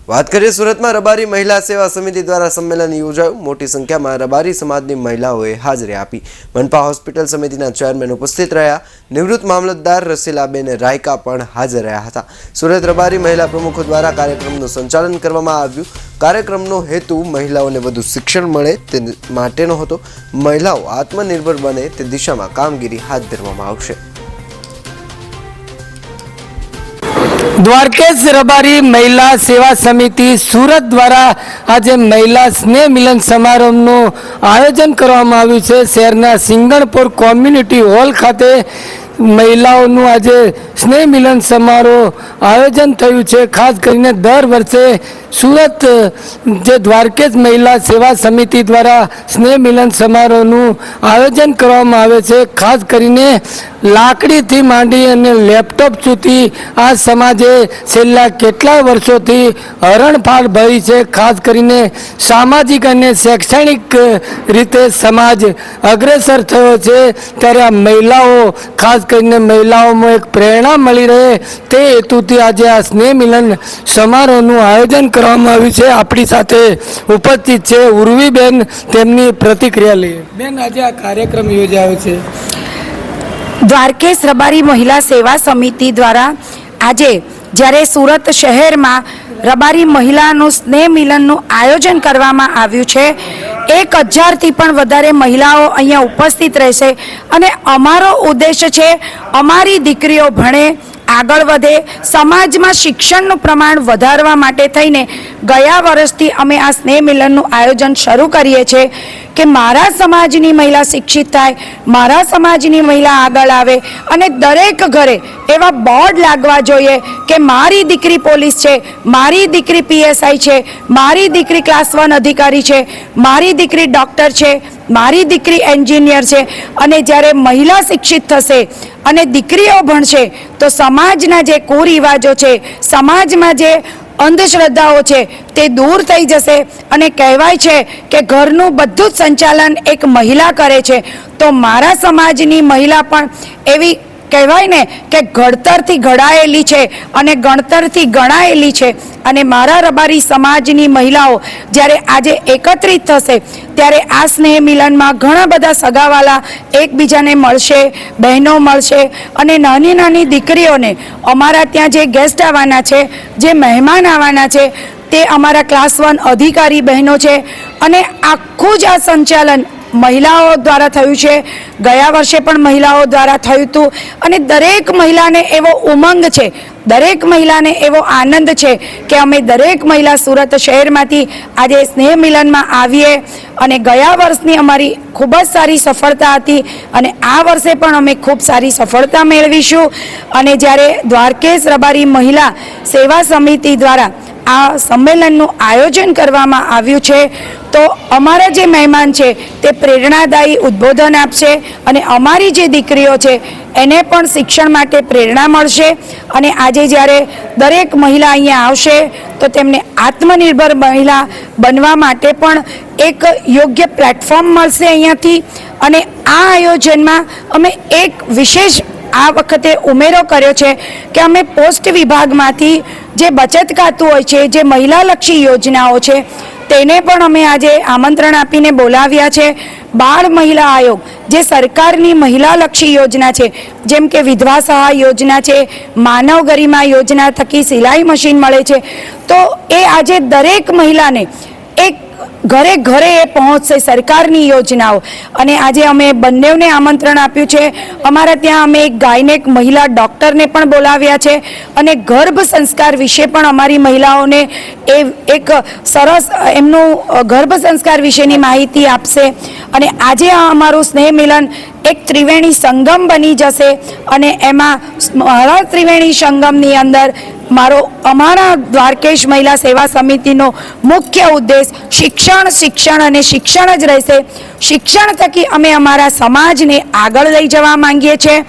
વાત કરીએ સુરતમાં રબારી મહિલા સેવા સમિતિ દ્વારા સંમેલન યોજાયું। મોટી સંખ્યામાં રબારી સમાજની મહિલાઓએ હાજરી આપી। મનપા હોસ્પિટલ સમિતિના ચેરમેન ઉપસ્થિત રહ્યા। નિવૃત્ત મામલતદાર રસીલાબેન રાયકા પણ હાજર રહ્યા હતા। સુરત રબારી મહિલા પ્રમુખો દ્વારા કાર્યક્રમનું સંચાલન કરવામાં આવ્યું। કાર્યક્રમનો હેતુ મહિલાઓને વધુ શિક્ષણ મળે તે માટેનો હતો। મહિલાઓ આત્મનિર્ભર બને તે દિશામાં કામગીરી હાથ ધરવામાં આવશે। દ્વારકેશ રબારી महिला सेवा समिति सूरत द्वारा आज महिला स्नेह मिलन समारोहનું આયોજન કરવામાં આવ્યું છે। શહેરના સિંગણપુર કોમ્યુનિટી હોલ ખાતે મહિલાઓનું આજે સ્નેહ મિલન સમારોહ આયોજન થયું છે। ખાસ કરીને દર વર્ષે સુરત જે દ્વારકેશ મહિલા સેવા સમિતિ દ્વારા સ્નેહ મિલન સમારોહનું આયોજન કરવામાં આવે છે। ખાસ કરીને લાકડીથી માંડી અને લેપટોપ સુધી આ સમાજે છેલ્લા કેટલા વર્ષોથી હરણફાળ ભરી છે। ખાસ કરીને સામાજિક અને શૈક્ષણિક રીતે સમાજ અગ્રેસર થયો છે। ત્યારે આ મહિલાઓ ખાસ કરીને મહિલાઓમાં એક પ્રેરણા મળી રહે તે હેતુથી આજે આ સ્નેહ મિલન સમારોહનું આયોજન કરવામાં આવ્યું છે। આપણી સાથે ઉપસ્થિત છે ઉર્વીબેન, તેમની પ્રતિક્રિયા લઈએ। બેન, આજે આ કાર્યક્રમ યોજાયો છે દ્વારકેશ રબારી મહિલા સેવા સમિતિ દ્વારા આજે જ્યારે સુરત શહેરમાં રબારી મહિલાનું સ્નેહ મિલનનું આયોજન કરવામાં આવ્યું છે। 1000થી પણ વધારે મહિલાઓ અહીંયા ઉપસ્થિત રહેશે અને અમારો ઉદ્દેશ્ય છે અમારી દીકરીઓ ભણે, આગળ વધે, સમાજમાં શિક્ષણનું પ્રમાણ વધારવા માટે થઈને ગયા વર્ષથી અમે આ સ્નેહ મિલનનું આયોજન શરૂ કરીએ છીએ કે મારા સમાજની મહિલા શિક્ષિત થાય, મારા સમાજની મહિલા આગળ આવે અને દરેક ઘરે એવા બોર્ડ લાગવા જોઈએ કે મારી દીકરી પોલીસ છે, મારી દીકરી PSI છે, મારી દીકરી ક્લાસ 1 અધિકારી છે, મારી દીકરી ડૉક્ટર છે, મારી દીકરી એન્જિનિયર છે। અને જ્યારે મહિલા શિક્ષિત થશે અને દીકરીઓ ભણશે તો સમાજના જે કુરિવાજો છે, સમાજમાં જે અંધશ્રદ્ધાઓ છે તે દૂર થઈ જશે અને કહેવાય છે કે ઘરનું બધું જ સંચાલન એક મહિલા કરે છે। તો મારા સમાજની મહિલા પણ એવી કહેવાય ને કે ઘડતરથી ઘડાયેલી છે અને ગણતરથી ગણાયેલી છે। અને મારા રબારી સમાજની મહિલાઓ જ્યારે આજે એકત્રિત થશે ત્યારે આ સ્નેહ મિલનમાં ઘણા બધા સગાવાલા એકબીજાને મળશે, બહેનો મળશે અને નાની નાની દીકરીઓને અમારા ત્યાં જે ગેસ્ટ આવવાના છે, જે મહેમાન આવવાના છે તે અમારા ક્લાસ 1 અધિકારી બહેનો છે અને આખું જ આ સંચાલન મહિલાઓ દ્વારા થયું છે। ગયા વર્ષે પણ મહિલાઓ દ્વારા થયું હતું અને દરેક મહિલાને એવો ઉમંગ છે, દરેક મહિલાને એવો આનંદ છે કે અમે દરેક મહિલા સુરત શહેરમાંથી આજે સ્નેહ મિલનમાં આવીએ અને ગયા વર્ષની અમારી ખૂબ જ સારી સફળતા હતી અને આ વર્ષે પણ અમે ખૂબ સારી સફળતા મેળવીશું। અને જ્યારે દ્વારકેશ રબારી મહિલા સેવા સમિતિ દ્વારા આ સંમેલનનું આયોજન કરવામાં આવ્યું છે તો અમારા જે મહેમાન છે તે પ્રેરણાદાયી ઉદ્બોધન આપશે અને અમારી જે દીકરીઓ છે એને પણ શિક્ષણ માટે પ્રેરણા મળશે। અને આજે જ્યારે દરેક મહિલા અહીંયા આવશે તો તેમને આત્મનિર્ભર મહિલા બનવા માટે પણ એક યોગ્ય પ્લેટફોર્મ મળશે અહીંયાથી। અને આ આયોજનમાં અમે એક વિશેષ આ વખતે ઉમેરો કર્યો છે કે અમે પોસ્ટ વિભાગમાંથી જે બચત ખાતું હોય છે, જે મહિલાલક્ષી યોજનાઓ છે તેને પણ અમે આજે આમંત્રણ આપીને બોલાવ્યા છે। બાળ મહિલા આયોગ જે સરકારની મહિલાલક્ષી યોજના છે, જેમ કે વિધવા સહાય યોજના છે, માનવ ગરિમા યોજના થકી સિલાઈ મશીન મળે છે, તો એ આજે દરેક મહિલાને એક ઘરે ઘરે એ પહોંચશે સરકારની યોજનાઓ। અને આજે અમે બંનેને આમંત્રણ આપ્યું છે। અમારા ત્યાં અમે એક ગાયનેક મહિલા ડૉક્ટરને પણ બોલાવ્યા છે અને ગર્ભ સંસ્કાર વિશે પણ અમારી મહિલાઓને એ એક સરસ એમનું ગર્ભ સંસ્કાર વિશેની માહિતી આપશે। અને આજે આ અમારું સ્નેહ મિલન એક ત્રિવેણી સંગમ બની જશે અને એમાં મારા ત્રિવેણી સંગમની અંદર અમારા દ્વારકેશ મહિલા સેવા સમિતિનો મુખ્ય ઉદ્દેશ શિક્ષણ, શિક્ષણ અને શિક્ષણ જ રહેશે। શિક્ષણ થકી અમે અમારા સમાજને આગળ લઈ જવા માંગીએ છીએ।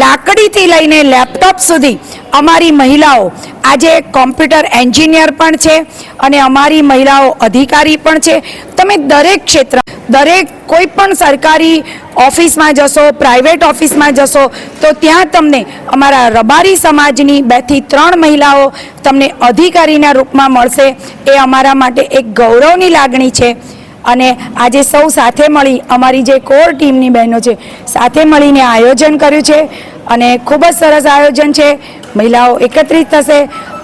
લાકડીથી લઈને લેપટોપ સુધી અમારી મહિલાઓ આજે કોમ્પ્યુટર એન્જિનિયર પણ છે અને અમારી મહિલાઓ અધિકારી પણ છે। તમે દરેક ક્ષેત્ર, દરેક કોઈ પણ સરકારી ઓફિસમાં જશો, પ્રાઇવેટ ઓફિસમાં જશો તો ત્યાં તમને અમારા રબારી સમાજની 2 થી 3 મહિલાઓ તમને અધિકારીના રૂપમાં મળશે. એ અમારા માટે એક ગૌરવની લાગણી છે. અને આજે સૌ સાથે મળી અમારી જે કોર ટીમની બહેનો છે સાથે મળીને આયોજન કર્યું છે અને ખૂબ જ સરસ આયોજન છે. મહિલાઓ એકત્રિત થશે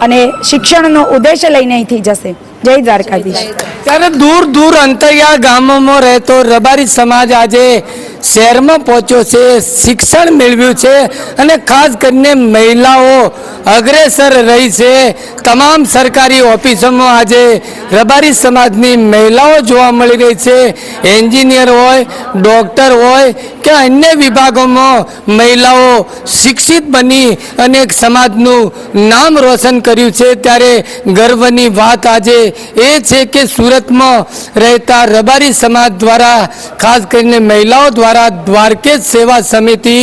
અને શિક્ષણનો ઉદ્દેશ્ય લઈને અહીંથી જશે. જય દ્વારકાધીશ. ત્યારે દૂર દૂર અંતરિયાળ ગામોમાં રહેતો રબારી સમાજ આજે શહેરમાં પહોંચ્યો છે, શિક્ષણ મેળવ્યું છે અને ખાસ કરીને મહિલાઓ અગ્રેસર રહી છે. તમામ સરકારી ઓફિસોમાં આજે રબારી સમાજની મહિલાઓ જોવા મળી રહી છે. એન્જિનિયર હોય, ડૉક્ટર હોય કે અન્ય વિભાગોમાં મહિલાઓ શિક્ષિત બની અને એક સમાજનું નામ રોશન કર્યું છે. ત્યારે ગર્વની વાત આજે એ છે કે સુરતમાં રહેતા રબારી સમાજ દ્વારા ખાસ કરીને મહિલાઓ દ્વારા દ્વારકેશ સેવા સમિતિ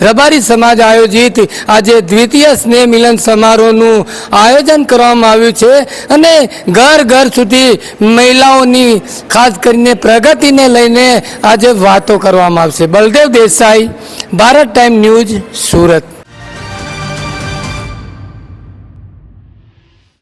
રબારી સમાજ આયોજિત આજે દ્વિતીય સ્નેહ મિલન સમારોહનું આયોજન કરવામાં આવ્યું છે અને ઘર ઘર સુધી મહિલાઓની ખાસ કરીને પ્રગતિને લઈને આજે વાતો કરવામાં આવશે. Baldev Desai, Bharat time news, Surat.